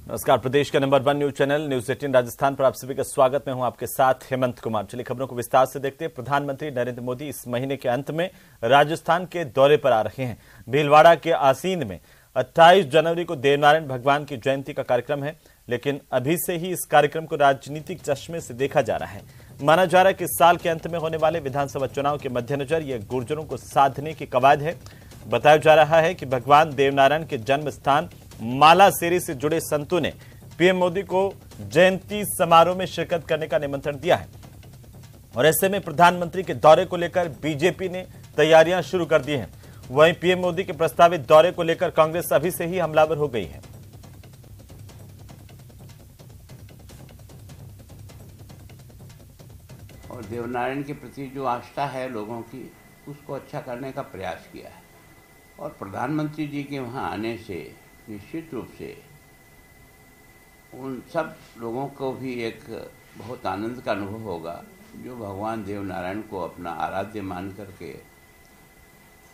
नमस्कार, प्रदेश के number 1 news channel news 18 Rajasthan पर आप सभी का स्वागत। मैं हूं आपके साथ हेमंत कुमार। चलिए खबरों को विस्तार से देखते हैं। प्रधानमंत्री नरेंद्र मोदी इस महीने के अंत में राजस्थान के दौरे पर आ रहे हैं। भीलवाड़ा के आसीन में 28 जनवरी को देवनारायण भगवान की जयंती का कार्यक्रम है, लेकिन अभी से ही इस कार्यक्रम को राजनीतिक चश्मे से देखा जा रहा है। माना जा रहा है कि इस साल के अंत में होने वाले विधानसभा चुनाव के मद्देनजर यह गुर्जरों को साधने की कवायद है। बताया जा रहा है कि भगवान देवनारायण के जन्म स्थान मालासेरी से जुड़े संतों ने पीएम मोदी को जयंती समारोह में शिरकत करने का निमंत्रण दिया है और ऐसे में प्रधानमंत्री के दौरे को लेकर बीजेपी ने तैयारियां शुरू कर दी हैं। वहीं पीएम मोदी के प्रस्तावित दौरे को लेकर कांग्रेस अभी से ही हमलावर हो गई है। और देवनारायण के प्रति जो आस्था है लोगों की, उसको अच्छा करने का प्रयास किया है और प्रधानमंत्री जी के वहाँ आने से निश्चित रूप से उन सब लोगों को भी एक बहुत आनंद का अनुभव होगा जो भगवान देवनारायण को अपना आराध्य मान करके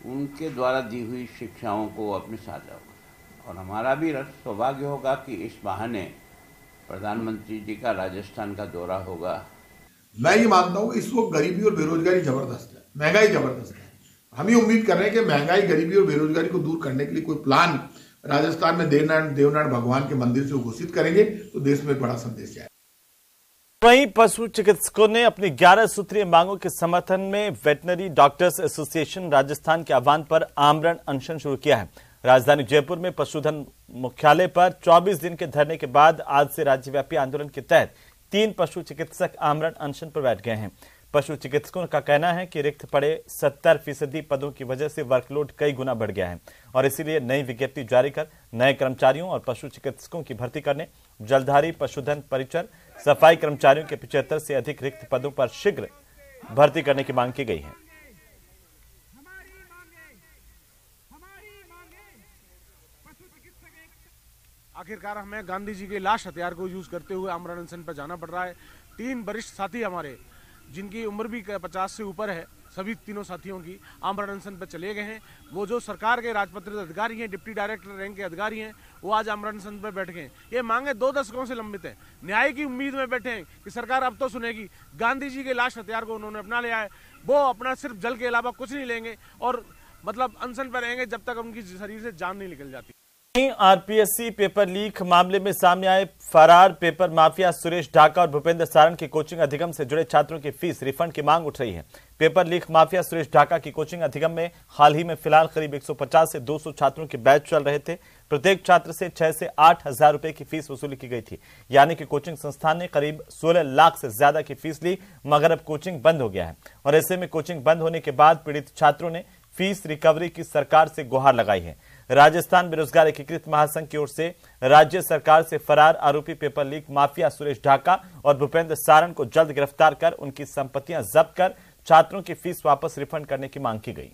उनके द्वारा दी हुई शिक्षाओं को अपने साथ रखा। और हमारा भी सौभाग्य होगा कि इस बहाने प्रधानमंत्री जी का राजस्थान का दौरा होगा। मैं ये मानता हूँ इस वक्त गरीबी और बेरोजगारी जबरदस्त है, महंगाई जबरदस्त है। हम ये उम्मीद कर रहे हैं कि महंगाई, गरीबी और बेरोजगारी को दूर करने के लिए कोई प्लान राजस्थान में देवनारायण भगवान के मंदिर से घोषित करेंगे तो देश में बड़ा संदेश जाएगा। वहीं पशु चिकित्सकों ने अपनी 11 सूत्रीय मांगों के समर्थन में वेटनरी डॉक्टर्स एसोसिएशन राजस्थान के आह्वान पर आमरण अनशन शुरू किया है। राजधानी जयपुर में पशुधन मुख्यालय पर 24 दिन के धरने के बाद आज से राज्यव्यापी आंदोलन के तहत 3 पशु चिकित्सक आमरण अनशन पर बैठ गए हैं। पशु चिकित्सकों का कहना है कि रिक्त पड़े 70% पदों की वजह से वर्कलोड कई गुना बढ़ गया है और इसीलिए नई विज्ञप्ति जारी कर नए कर्मचारियों और पशु चिकित्सकों की भर्ती करने, जलधारी पशुधन परिचर, सफाई कर्मचारियों के 75 से अधिक रिक्त पदों पर शीघ्र भर्ती करने की मांग की गई है। आखिरकार हमें गांधी जी के लाश हथियार को यूज करते हुए आमरण अनशन पर जाना पड़ रहा है। 3 वरिष्ठ साथी हमारे, जिनकी उम्र भी 50 से ऊपर है, सभी तीनों साथियों की आमरण अनशन पर चले गए हैं। वो जो सरकार के राजपत्रित अधिकारी हैं, डिप्टी डायरेक्टर रैंक के अधिकारी हैं, वो आज आमरण अनशन पर बैठ गए। ये मांगे 2 दशकों से लंबित है। न्याय की उम्मीद में बैठे हैं कि सरकार अब तो सुनेगी। गांधी जी के लाश हथियार को उन्होंने अपना लिया है। वो अपना सिर्फ जल के अलावा कुछ नहीं लेंगे और मतलब अनशन पर रहेंगे जब तक उनकी शरीर से जान नहीं निकल जाती। आरपीएससी पेपर लीक मामले में सामने आए फरार पेपर माफिया सुरेश ढाका और भूपेंद्र सारण की कोचिंग अधिगम से जुड़े छात्रों की फीस रिफंड की मांग उठ रही है। Paper leak mafia Suresh Dhaka की कोचिंग अधिगम में हाल ही में फिलहाल करीब 150 से 200 छात्रों के बैच चल रहे थे। प्रत्येक छात्र से 6 से 8 हजार रुपए की फीस वसूली की गई थी, यानी कि कोचिंग संस्थान ने करीब 16 लाख से ज्यादा की फीस ली, मगर अब कोचिंग बंद हो गया है और ऐसे में कोचिंग बंद होने के बाद पीड़ित छात्रों ने फीस रिकवरी की सरकार से गुहार लगाई है। राजस्थान बेरोजगार एकीकृत महासंघ की ओर से राज्य सरकार से फरार आरोपी paper leak mafia Suresh Dhaka और भूपेंद्र सारण को जल्द गिरफ्तार कर उनकी संपत्तियां जब्त कर छात्रों की फीस वापस रिफंड करने की मांग की गई।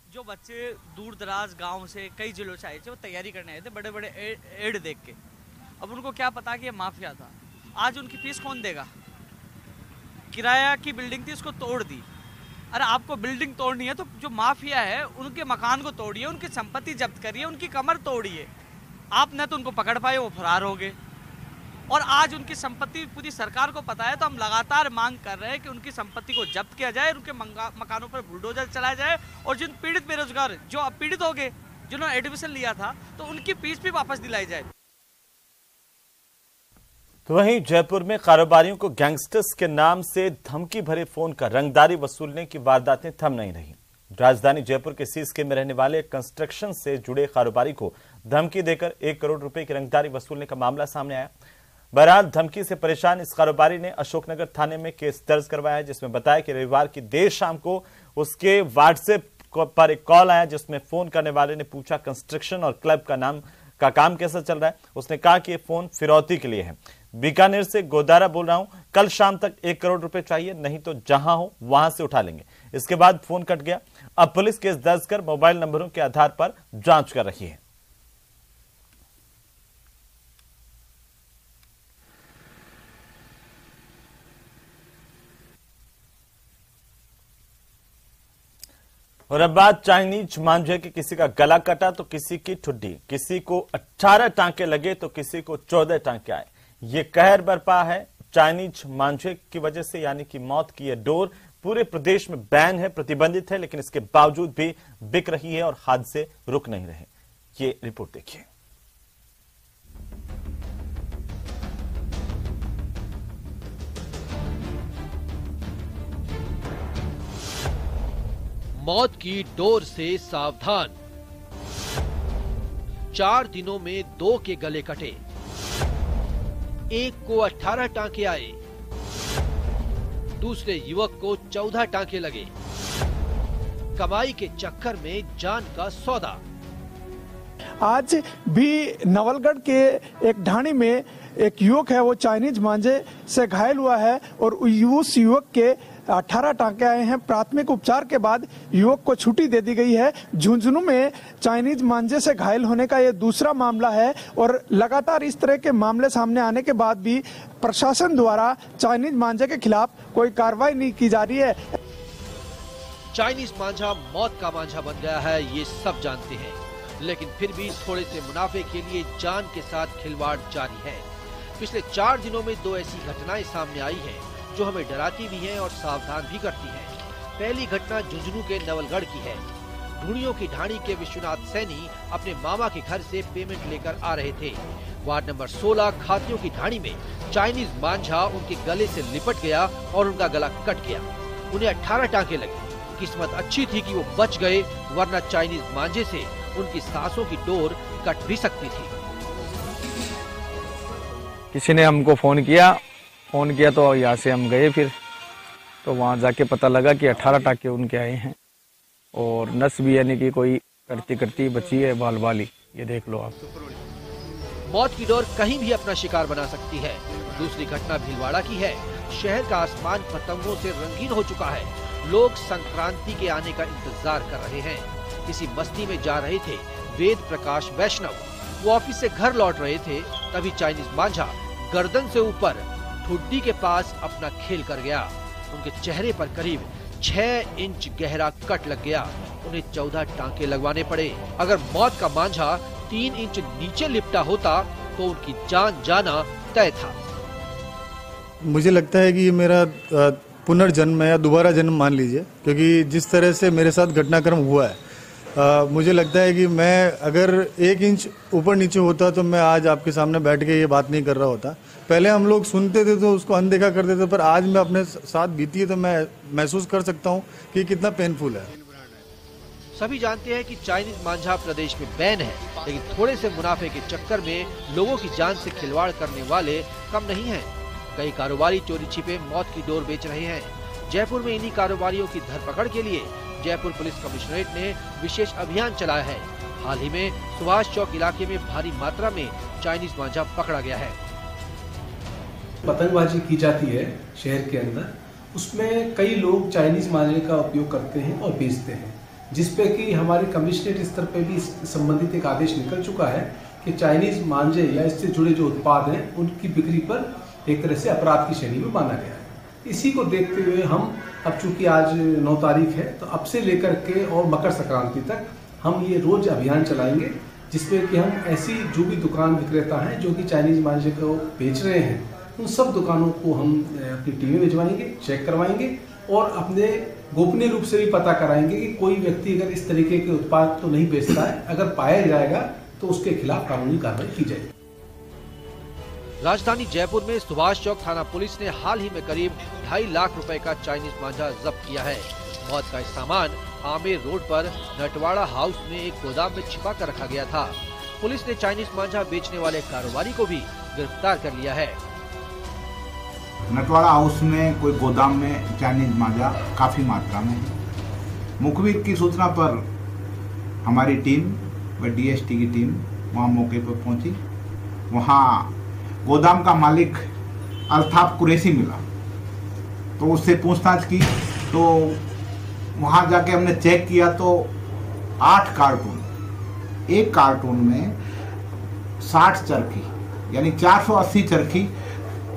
जो बच्चे दूर दराज गांव से कई जिलों से आए थे, वो तैयारी करने आए थे बड़े बड़े एड देख के। अब उनको क्या पता कि ये माफिया था। आज उनकी फीस कौन देगा? किराया की बिल्डिंग थी, उसको तोड़ दी। अरे आपको बिल्डिंग तोड़नी है तो जो माफिया है उनके मकान को तोड़िए, उनकी संपत्ति जब्त करिए, उनकी कमर तोड़िए। आप न तो उनको पकड़ पाए, वो फरार हो गए और आज उनकी संपत्ति पूरी सरकार को पता है। तो हम लगातार मांग कर रहे हैं कि उनकी संपत्ति को जब्त किया जाए, उनके मकानों पर बुलडोजर चलाया जाए और जिन पीड़ित बेरोजगार जो अब पीड़ित हो गए, जिन्होंने एडमिशन लिया था, तो उनकी फीस भी वापस दिलाई जाए। तो वहीं जयपुर में कारोबारियों को गैंगस्टर्स के नाम से धमकी भरे फोन का रंगदारी वसूलने की वारदातें थम नहीं रही। राजधानी जयपुर के सीएसके में रहने वाले कंस्ट्रक्शन से जुड़े कारोबारी को धमकी देकर 1 करोड़ रुपए की रंगदारी वसूलने का मामला सामने आया। बहरहाल धमकी से परेशान इस कारोबारी ने अशोकनगर थाने में केस दर्ज करवाया, जिसमें बताया कि रविवार की देर शाम को उसके व्हाट्सएप पर एक कॉल आया, जिसमें फोन करने वाले ने पूछा कंस्ट्रक्शन और क्लब का काम कैसा चल रहा है। उसने कहा कि ये फोन फिरौती के लिए है। बीकानेर से गोदारा बोल रहा हूं, कल शाम तक 1 करोड़ रुपए चाहिए, नहीं तो जहां हो वहां से उठा लेंगे। इसके बाद फोन कट गया। अब पुलिस केस दर्ज कर मोबाइल नंबरों के आधार पर जांच कर रही है। और अब बात चाइनीज मांझे की। किसी का गला कटा तो किसी की ठुड्डी, किसी को 18 टांके लगे तो किसी को 14 टांके आए। ये कहर बरपा है चाइनीज मांझे की वजह से, यानी कि मौत की यह डोर पूरे प्रदेश में बैन है, प्रतिबंधित है, लेकिन इसके बावजूद भी बिक रही है और हादसे रुक नहीं रहे। ये रिपोर्ट देखिए। मौत की डोर से सावधान, 4 दिनों में 2 के गले कटे, एक को 18 टांके आए, दूसरे युवक को 14 टांके लगे। कमाई के चक्कर में जान का सौदा। आज भी नवलगढ़ के एक ढाणी में एक युवक है, वो चाइनीज मांझे से घायल हुआ है और उस युवक के 18 टांके आए हैं। प्राथमिक उपचार के बाद युवक को छुट्टी दे दी गई है। झुंझुनू में चाइनीज मांझे से घायल होने का यह दूसरा मामला है और लगातार इस तरह के मामले सामने आने के बाद भी प्रशासन द्वारा चाइनीज मांझे के खिलाफ कोई कार्रवाई नहीं की जा रही है। चाइनीज मांझा मौत का मांझा बन गया है, ये सब जानते हैं, लेकिन फिर भी थोड़े से मुनाफे के लिए जान के साथ खिलवाड़ जारी है। पिछले 4 दिनों में 2 ऐसी घटनाएं सामने आई हैं जो हमें डराती भी हैं और सावधान भी करती हैं। पहली घटना झुंझुनू के नवलगढ़ की है। ढूंढियों की ढाणी के विश्वनाथ सैनी अपने मामा के घर से पेमेंट लेकर आ रहे थे। वार्ड नंबर 16 खातियों की ढाणी में चाइनीज मांझा उनके गले से लिपट गया और उनका गला कट गया। उन्हें 18 टांके लगे। किस्मत अच्छी थी कि वो बच गए, वरना चाइनीज मांझे से उनकी सांसों की डोर कट भी सकती थी। किसी ने हमको फोन किया तो यहाँ से हम गए, फिर तो वहाँ जाके पता लगा कि 18 टांके उनके आए हैं और नस भी यानी कि कोई करती करती बची है, बाल बाली। ये देख लो आप। मौत की डोर कहीं भी अपना शिकार बना सकती है। दूसरी घटना भीलवाड़ा की है। शहर का आसमान पतंगों से रंगीन हो चुका है। लोग संक्रांति के आने का इंतजार कर रहे हैं। किसी मस्ती में जा रहे थे वेद प्रकाश वैष्णव। वो ऑफिस से घर लौट रहे थे, तभी चाइनीज मांझा गर्दन से ऊपर ठुड्डी के पास अपना खेल कर गया। उनके चेहरे पर करीब 6 इंच गहरा कट लग गया। उन्हें 14 टांके लगवाने पड़े। अगर मौत का मांझा 3 इंच नीचे लिपटा होता तो उनकी जान जाना तय था। मुझे लगता है कि ये मेरा पुनर्जन्म है या दोबारा जन्म मान लीजिए, क्योंकि जिस तरह से मेरे साथ घटनाक्रम हुआ है, मुझे लगता है कि मैं अगर 1 इंच ऊपर नीचे होता तो मैं आज आपके सामने बैठ के ये बात नहीं कर रहा होता। पहले हम लोग सुनते थे तो उसको अनदेखा करते थे, पर आज मैं अपने साथ बीती है तो मैं महसूस कर सकता हूँ कि कितना पेनफुल है। सभी जानते हैं कि चाइनीज मांझा प्रदेश में बैन है, लेकिन थोड़े से मुनाफे के चक्कर में लोगों की जान से खिलवाड़ करने वाले कम नहीं हैं। कई कारोबारी चोरी छिपे मौत की डोर बेच रहे हैं। जयपुर में इन्हीं कारोबारियों की धरपकड़ के लिए जयपुर पुलिस कमिश्नरेट ने विशेष अभियान चलाया है। हाल ही में सुभाष चौक इलाके में भारी मात्रा में चाइनीज मांझा पकड़ा गया है। पतंगबाजी की जाती है शहर के अंदर, उसमें कई लोग चाइनीज मांझे का उपयोग करते हैं और बेचते हैं, जिसपे कि हमारे कमिश्नरेट स्तर पे भी संबंधित एक आदेश निकल चुका है कि चाइनीज मांझे या इससे जुड़े जो उत्पाद हैं उनकी बिक्री पर एक तरह से अपराध की श्रेणी में माना गया है। इसी को देखते हुए हम अब चूंकि आज 9 तारीख है, तो अब से लेकर के और मकर संक्रांति तक हम ये रोज अभियान चलाएंगे, जिसमें कि हम ऐसी जो भी दुकान विक्रेता हैं जो कि चाइनीज मांझे को बेच रहे हैं, उन सब दुकानों को हम अपनी टीमें भिजवाएंगे, चेक करवाएंगे और अपने गोपनीय रूप से भी पता कराएंगे कि कोई व्यक्ति अगर इस तरीके के उत्पाद तो नहीं बेचता है, अगर पाया जाएगा तो उसके खिलाफ कानूनी कार्रवाई की जाएगी। राजधानी जयपुर में सुभाष चौक थाना पुलिस ने हाल ही में करीब 2.5 लाख रुपए का चाइनीज मांझा जब्त किया है। मौत का सामान आमेर रोड पर नटवाड़ा हाउस में एक गोदाम में छिपा कर रखा गया था। पुलिस ने चाइनीज मांझा बेचने वाले कारोबारी को भी गिरफ्तार कर लिया है। नटवाड़ा हाउस में कोई गोदाम में चाइनीज मांझा काफी मात्रा में। मुखबिर की सूचना पर हमारी टीम व डीएसटी की टीम वहां मौके पर पहुंची। वहां गोदाम का मालिक अल्ताफ कुरैशी मिला, तो उससे पूछताछ की, तो वहां जाके हमने चेक किया तो 8 कार्टून, एक कार्टून में 60 चरखी यानी 480 चरखी।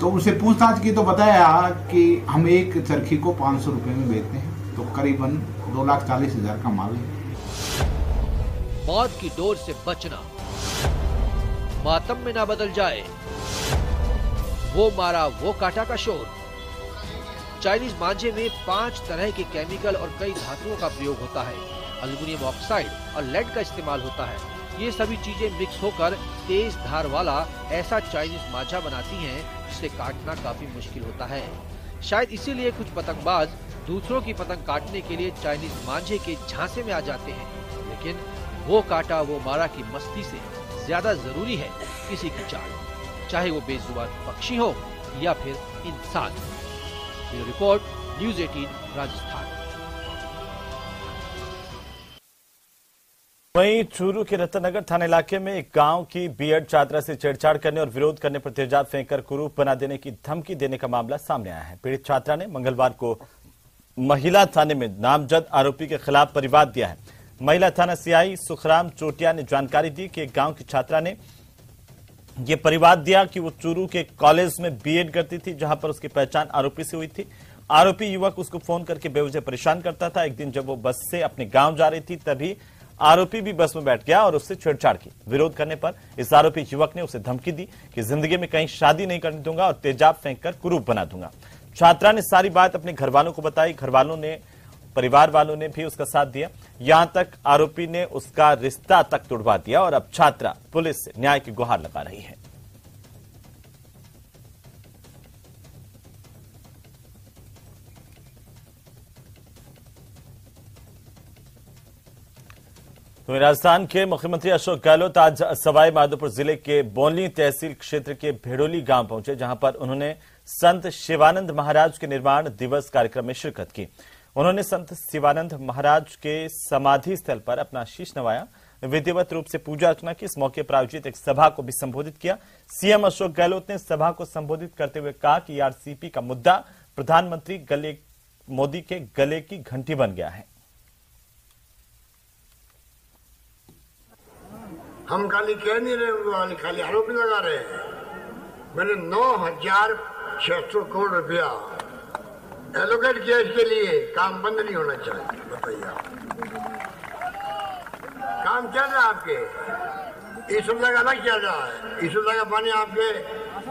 तो उससे पूछताछ की तो बताया कि हम एक चरखी को 500 रुपये में बेचते हैं, तो करीबन 2,40,000 का माल है। मौत की डोर से बचना मातम में ना बदल जाए, वो मारा वो काटा का शोर। चाइनीज मांझे में 5 तरह के केमिकल और कई धातुओं का प्रयोग होता है। एल्युमिनियम ऑक्साइड और लेड का इस्तेमाल होता है। ये सभी चीजें मिक्स होकर तेज धार वाला ऐसा चाइनीज मांझा बनाती हैं जिसे काटना काफी मुश्किल होता है। शायद इसीलिए कुछ पतंगबाज दूसरों की पतंग काटने के लिए चाइनीज मांझे के झांसे में आ जाते हैं, लेकिन वो काटा वो मारा की मस्ती से ज्यादा जरूरी है किसी की चाल, चाहे वो बेजुबान पक्षी हो या फिर इंसान। Bureau report, news 18 Rajasthan. वहीं चूरू के रतनगर थाना इलाके में एक गांव की बीएड छात्रा से छेड़छाड़ करने और विरोध करने पर तेजाब फेंककर कुरूप बना देने की धमकी देने का मामला सामने आया है। पीड़ित छात्रा ने मंगलवार को महिला थाने में नामजद आरोपी के खिलाफ परिवाद दिया है। महिला थाना सीआई सुखराम चोटिया ने जानकारी दी कि एक गांव की छात्रा ने यह परिवाद दिया कि वो चूरू के कॉलेज में बीएड करती थी, जहां पर उसकी पहचान आरोपी से हुई थी। आरोपी युवक उसको फोन करके बेवजह परेशान करता था। एक दिन जब वो बस से अपने गांव जा रही थी तभी आरोपी भी बस में बैठ गया और उससे छेड़छाड़ की। विरोध करने पर इस आरोपी युवक ने उसे धमकी दी कि जिंदगी में कहीं शादी नहीं करने दूंगा और तेजाब फेंककर कुरूप बना दूंगा। छात्रा ने सारी बात अपने घर वालों को बताई। घर वालों ने, परिवार वालों ने भी उसका साथ दिया। यहां तक आरोपी ने उसका रिश्ता तक तुड़वा दिया और अब छात्रा पुलिस से न्याय की गुहार लगा रही है। तो राजस्थान के मुख्यमंत्री अशोक गहलोत आज सवाई माधोपुर जिले के बोनली तहसील क्षेत्र के भेड़ोली गांव पहुंचे, जहां पर उन्होंने संत शिवानंद महाराज के निर्वाण दिवस कार्यक्रम में शिरकत की। उन्होंने संत शिवानंद महाराज के समाधि स्थल पर अपना शीश नवाया, विधिवत रूप से पूजा अर्चना की। इस मौके पर आयोजित एक सभा को भी संबोधित किया। सीएम अशोक गहलोत ने सभा को संबोधित करते हुए कहा कि आरसीपी का मुद्दा प्रधानमंत्री मोदी के गले की घंटी बन गया है। हम खाली कह नहीं रहे, खाली आरोप लगा रहे हैं। मैंने 9,600 करोड़ रुपया एलोकेट किया इसके लिए। काम बंद नहीं होना चाहिए। बताइए काम चल रहा है आपके, इस सुविधा का अलग चल रहा है। इस सुविधा का पानी आपके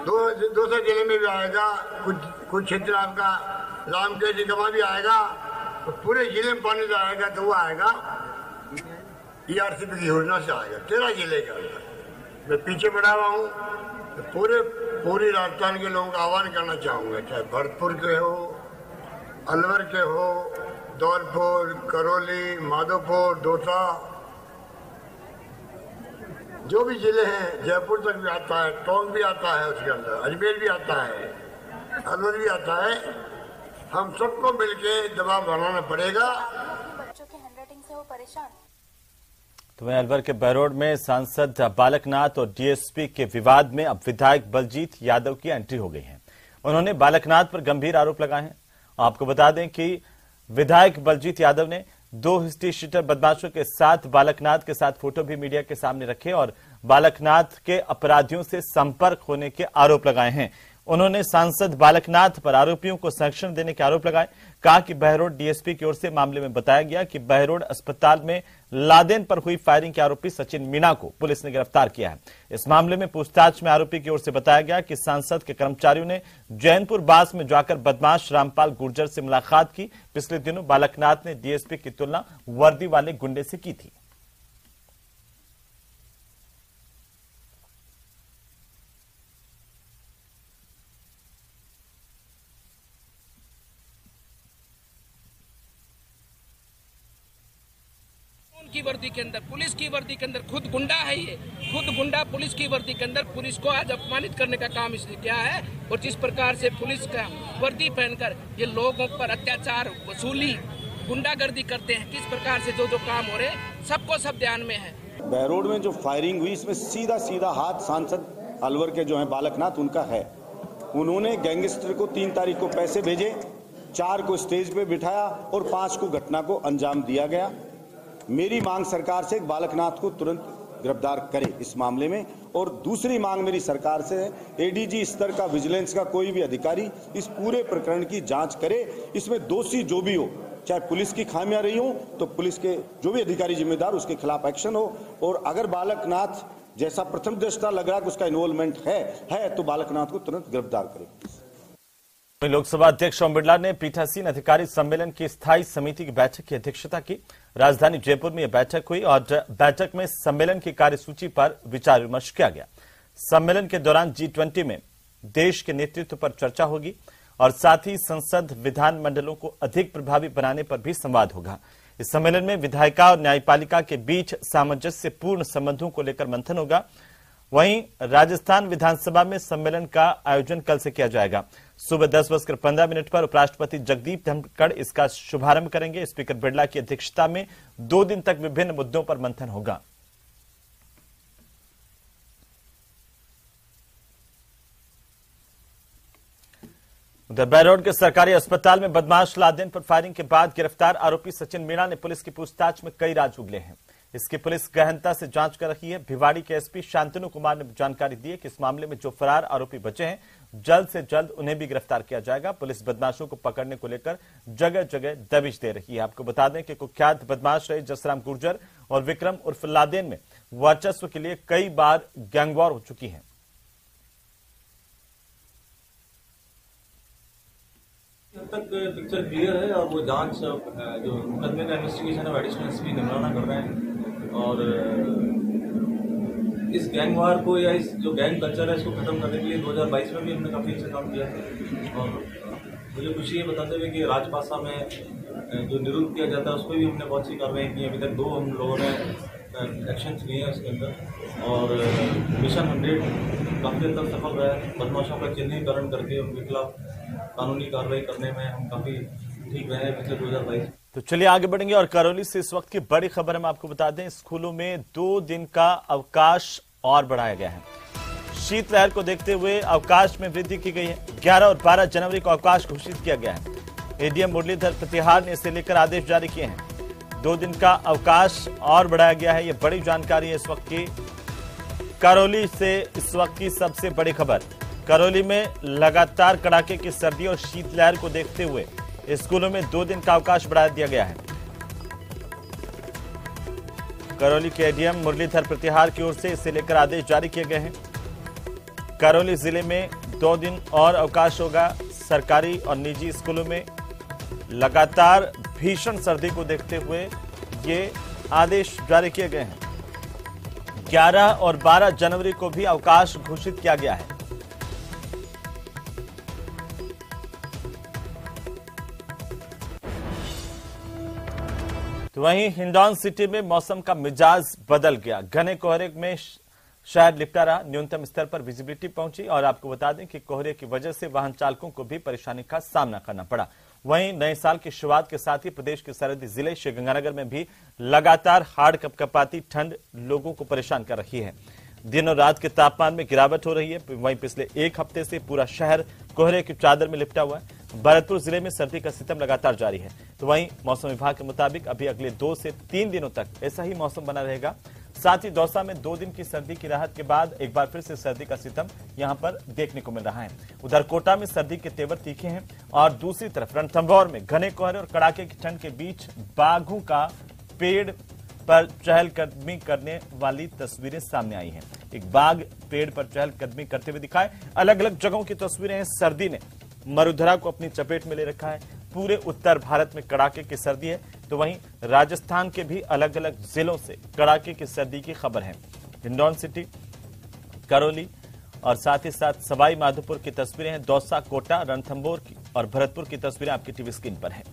दूसरे जिले में भी आएगा, कुछ क्षेत्र आपका रामकेश गमा भी आएगा, तो पूरे जिले में पानी जो आएगा तो वो आएगा ईआरसीपी की योजना से आएगा 13 जिले के अंदर। मैं पीछे बढ़ा हुआ हूँ, तो पूरी राजस्थान के लोगों का आह्वान करना चाहूंगा, चाहे भरतपुर के हो, अलवर के हो, धौलपुर, करौली, माधोपुर, दौसा, जो भी जिले हैं, जयपुर तक भी आता है, टोंक भी आता है, उसके अंदर अजमेर भी आता है, अलवर भी आता है। हम सबको मिलके दबाव बनाना पड़ेगा। बच्चों के हैंडराइटिंग से वो परेशान। तो वहीं अलवर के बहरोड में सांसद बालकनाथ और डीएसपी के विवाद में अब विधायक बलजीत यादव की एंट्री हो गई है। उन्होंने बालकनाथ पर गंभीर आरोप लगाए हैं। आपको बता दें कि विधायक बलजीत यादव ने 2 हिस्ट्री शीटर बदमाशों के साथ बालकनाथ के साथ फोटो भी मीडिया के सामने रखे और बालकनाथ के अपराधियों से संपर्क होने के आरोप लगाए हैं। उन्होंने सांसद बालकनाथ पर आरोपियों को संरक्षण देने के आरोप लगाए। कहा कि बहरोड डीएसपी की ओर से मामले में बताया गया कि बहरोड अस्पताल में लादेन पर हुई फायरिंग के आरोपी सचिन मीणा को पुलिस ने गिरफ्तार किया है। इस मामले में पूछताछ में आरोपी की ओर से बताया गया कि सांसद के कर्मचारियों ने जैनपुर बास में जाकर बदमाश रामपाल गुर्जर से मुलाकात की। पिछले दिनों बालकनाथ ने डीएसपी की तुलना वर्दी वाले गुंडे से की थी। की वर्दी के अंदर, पुलिस की वर्दी के अंदर खुद गुंडा है, ये खुद गुंडा पुलिस की वर्दी के अंदर पुलिस को आज अपमानित करने का काम इसने किया है। और जिस प्रकार से पुलिस का वर्दी पहनकर ये लोगों पर अत्याचार, वसूली, गुंडागर्दी करते हैं, किस प्रकार से जो काम हो रहे सबको सब ध्यान में है। बहरोड में जो फायरिंग हुई इसमें सीधा हाथ सांसद अलवर के जो है बालकनाथ उनका है। उन्होंने गैंगस्टर को 3 तारीख को पैसे भेजे, 4 को स्टेज पे बिठाया और 5 को घटना को अंजाम दिया गया। मेरी मांग सरकार से बालकनाथ को तुरंत गिरफ्तार करे इस मामले में। और दूसरी मांग मेरी सरकार से है, एडीजी स्तर का विजिलेंस का कोई भी अधिकारी इस पूरे प्रकरण की जांच करे। इसमें दोषी जो भी हो चाहे पुलिस की खामियां रही हो तो पुलिस के जो भी अधिकारी जिम्मेदार उसके खिलाफ एक्शन हो, और अगर बालकनाथ जैसा प्रथम दृष्टा लग रहा है कि उसका इन्वॉल्वमेंट है तो बालकनाथ को तुरंत गिरफ्तार करें। लोकसभा अध्यक्ष ओम बिरला ने पीठासीन अधिकारी सम्मेलन की स्थायी समिति की बैठक की अध्यक्षता की। राजधानी जयपुर में यह बैठक हुई और बैठक में सम्मेलन की कार्यसूची पर विचार विमर्श किया गया। सम्मेलन के दौरान G20 में देश के नेतृत्व पर चर्चा होगी और साथ ही संसद विधान मंडलों को अधिक प्रभावी बनाने पर भी संवाद होगा। इस सम्मेलन में विधायिका और न्यायपालिका के बीच सामंजस्यपूर्ण संबंधों को लेकर मंथन होगा। वहीं राजस्थान विधानसभा में सम्मेलन का आयोजन कल से किया जाएगा। सुबह 10:15 पर उपराष्ट्रपति जगदीप धनखड़ इसका शुभारंभ करेंगे। स्पीकर बिरला की अध्यक्षता में 2 दिन तक विभिन्न मुद्दों पर मंथन होगा। उधर बहरौड के सरकारी अस्पताल में बदमाश लादेन पर फायरिंग के बाद गिरफ्तार आरोपी सचिन मीणा ने पुलिस की पूछताछ में कई राज उगले हैं। इसकी पुलिस गहनता से जांच कर रही है। भिवाड़ी के एसपी शांतनु कुमार ने जानकारी दी है कि इस मामले में जो फरार आरोपी बचे हैं, जल्द से जल्द उन्हें भी गिरफ्तार किया जाएगा। पुलिस बदमाशों को पकड़ने को लेकर जगह जगह दबिश दे रही है। आपको बता दें कि कुख्यात बदमाश रहे जसराम गुर्जर और विक्रम उर्फ लादेन में वर्चस्व के लिए कई बार गैंगवॉर हो चुकी है। अब तक पिक्चर क्लियर है और वो जांच जो मुकदमे का इन्वेस्टिगेशन है एडिशनल एसपी निमराना कर रहे हैं और इस गैंग वार को या इस जो गैंग कल्चर है इसको खत्म करने के लिए 2022 में भी हमने काफ़ी अच्छा काम किया था। और मुझे खुशी है बताते हुए कि राजपासा में जो निरुद्ध किया जाता है उस पर भी हमने बहुत सी कार्रवाई की। अभी तक 2 हम लोगों ने एक्शन लिए हैं उसके अंदर और मिशन 100 काफ़ी हद तक सफल रहा है। बदमाशों का चिन्हीकरण करके उनके खिलाफ कानूनी कार्रवाई करने में हम काफी ठीक रहे हैं पिछले 2022। तो चलिए आगे बढ़ेंगे और करौली से इस वक्त की बड़ी खबर हम आपको बता दें। स्कूलों में 2 दिन का अवकाश और बढ़ाया गया है। शीतलहर को देखते हुए अवकाश में वृद्धि की गई है। 11 और 12 जनवरी को अवकाश घोषित किया गया है। एडीएम मुरलीधर प्रतिहार ने इसे लेकर आदेश जारी किए हैं। 2 दिन का अवकाश और बढ़ाया गया है। ये बड़ी जानकारी है इस वक्त की। करौली से इस वक्त की सबसे बड़ी खबर। करौली में लगातार कड़ाके की सर्दी और शीतलहर को देखते हुए स्कूलों में 2 दिन का अवकाश बढ़ा दिया गया है। करौली के एडीएम मुरलीधर प्रतिहार की ओर से इसे लेकर आदेश जारी किए गए हैं। करौली जिले में 2 दिन और अवकाश होगा। सरकारी और निजी स्कूलों में लगातार भीषण सर्दी को देखते हुए ये आदेश जारी किए गए हैं। 11 और 12 जनवरी को भी अवकाश घोषित किया गया है। तो वहीं हिंडौन सिटी में मौसम का मिजाज बदल गया। घने कोहरे में शहर लिपटा रहा। न्यूनतम स्तर पर विजिबिलिटी पहुंची और आपको बता दें कि कोहरे की वजह से वाहन चालकों को भी परेशानी का सामना करना पड़ा। वहीं नए साल की शुरुआत के साथ ही प्रदेश के सरहदी जिले श्रीगंगानगर में भी लगातार हाड़ कपकपाती ठंड लोगों को परेशान कर रही है। दिन और रात के तापमान में गिरावट हो रही है। वहीं पिछले 1 हफ्ते से पूरा शहर कोहरे की चादर में लिपटा हुआ है। भरतपुर जिले में सर्दी का सितम लगातार जारी है। तो वहीं मौसम विभाग के मुताबिक अभी अगले 2 से 3 दिनों तक ऐसा ही मौसम बना रहेगा। साथ ही दौसा में 2 दिन की सर्दी की राहत के बाद एक बार फिर से सर्दी का सितम यहां पर देखने को मिल रहा है। उधर कोटा में सर्दी के तेवर तीखे हैं और दूसरी तरफ रणथंभौर में घने कोहरे और कड़ाके की ठंड के बीच बाघों का पेड़ पर चहलकदमी करने वाली तस्वीरें सामने आई हैं। एक बाघ पेड़ पर चहलकदमी करते हुए दिखाए। अलग अलग जगहों की तस्वीरें हैं। सर्दी ने मरुधरा को अपनी चपेट में ले रखा है। पूरे उत्तर भारत में कड़ाके की सर्दी है। तो वहीं राजस्थान के भी अलग अलग जिलों से कड़ाके की सर्दी की खबर है। हिंडौन सिटी, करौली और साथ ही साथ सवाई माधोपुर की तस्वीरें हैं। दौसा, कोटा, रणथंभौर की और भरतपुर की तस्वीरें आपकी टीवी स्क्रीन पर है।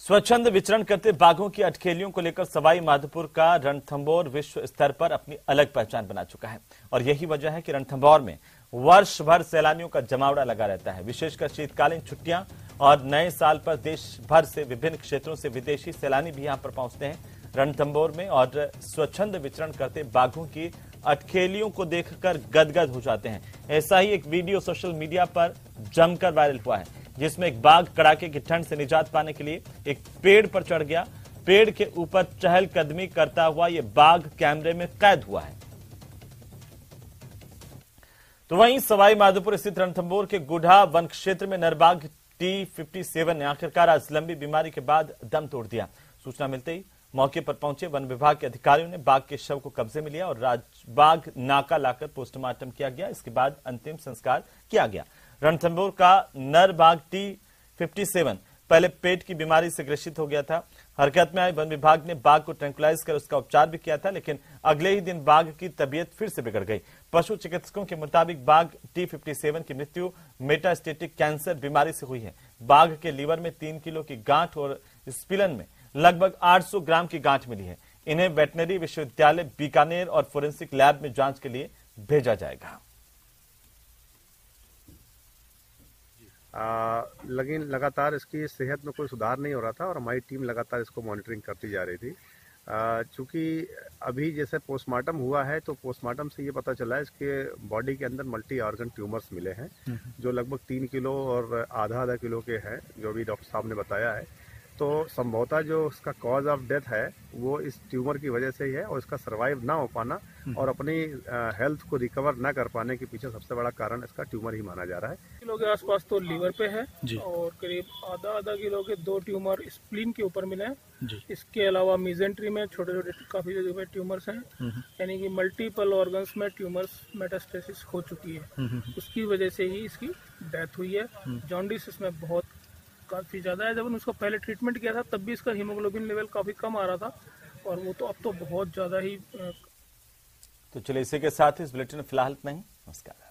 स्वच्छंद विचरण करते बाघों की अटखेलियों को लेकर सवाई माधोपुर का रणथंभौर विश्व स्तर पर अपनी अलग पहचान बना चुका है और यही वजह है कि रणथंभौर में वर्ष भर सैलानियों का जमावड़ा लगा रहता है। विशेषकर शीतकालीन छुट्टियां और नए साल पर देश भर से विभिन्न क्षेत्रों से विदेशी सैलानी भी यहां पर पहुंचते हैं रणथंभौर में और स्वच्छंद विचरण करते बाघों की अटखेलियों को देखकर गदगद हो जाते हैं। ऐसा ही एक वीडियो सोशल मीडिया पर जमकर वायरल हुआ है, जिसमें एक बाघ कड़ाके की ठंड से निजात पाने के लिए एक पेड़ पर चढ़ गया। पेड़ के ऊपर चहलकदमी करता हुआ यह बाघ कैमरे में कैद हुआ है। तो वहीं सवाई माधोपुर स्थित रणथंभौर के गुढ़ा वन क्षेत्र में नरबाघ T57 ने आखिरकार आज लंबी बीमारी के बाद दम तोड़ दिया। सूचना मिलते ही मौके पर पहुंचे वन विभाग के अधिकारियों ने बाघ के शव को कब्जे में लिया और राजबाग नाका लाकर पोस्टमार्टम किया गया। इसके बाद अंतिम संस्कार किया गया। रणथंभौर का नरबाघ T57 पहले पेट की बीमारी से ग्रसित हो गया था। हरकत में आए वन विभाग ने बाघ को ट्रैंकुलाइज कर उसका उपचार भी किया था, लेकिन अगले ही दिन बाघ की तबीयत फिर से बिगड़ गई। पशु चिकित्सकों के मुताबिक बाघ T57 की मृत्यु मेटास्टेटिक कैंसर बीमारी से हुई है। बाघ के लीवर में 3 किलो की गांठ और स्पिलन में लगभग 800 ग्राम की गांठ मिली है। इन्हें वेटनरी विश्वविद्यालय बीकानेर और फोरेंसिक लैब में जांच के लिए भेजा जाएगा। लेकिन लगातार इसकी सेहत में कोई सुधार नहीं हो रहा था और हमारी टीम लगातार इसको मॉनिटरिंग करती जा रही थी। चूंकि अभी जैसे पोस्टमार्टम हुआ है तो पोस्टमार्टम से ये पता चला है इसके बॉडी के अंदर मल्टी ऑर्गन ट्यूमर्स मिले हैं जो लगभग 3 किलो और आधा किलो के हैं, जो भी डॉक्टर साहब ने बताया है। तो संभवतः जो उसका कॉज ऑफ डेथ है वो इस ट्यूमर की वजह से ही है और इसका सर्वाइव ना हो पाना और अपनी हेल्थ को रिकवर ना कर पाने के पीछे सबसे बड़ा कारण इसका ट्यूमर ही माना जा रहा है। किलो के आसपास तो लीवर पे है और करीब आधा किलो के 2 ट्यूमर स्प्लीन के ऊपर मिले हैं। इसके अलावा मेजेंट्री में छोटे छोटे काफी जगह पे ट्यूमर्स हैं, यानी कि मल्टीपल ऑर्गन्स में ट्यूमर्स मेटास्टेसिस हो चुकी है। उसकी वजह से ही इसकी डेथ हुई है। जॉन्डिस इसमें बहुत काफी ज्यादा है। जब उसको पहले ट्रीटमेंट किया था तब भी इसका हीमोग्लोबिन लेवल काफी कम आ रहा था और वो तो अब तो बहुत ज्यादा ही। तो चलिए इसी के साथ इस बुलेटिन में फिलहाल इतना ही। नमस्कार।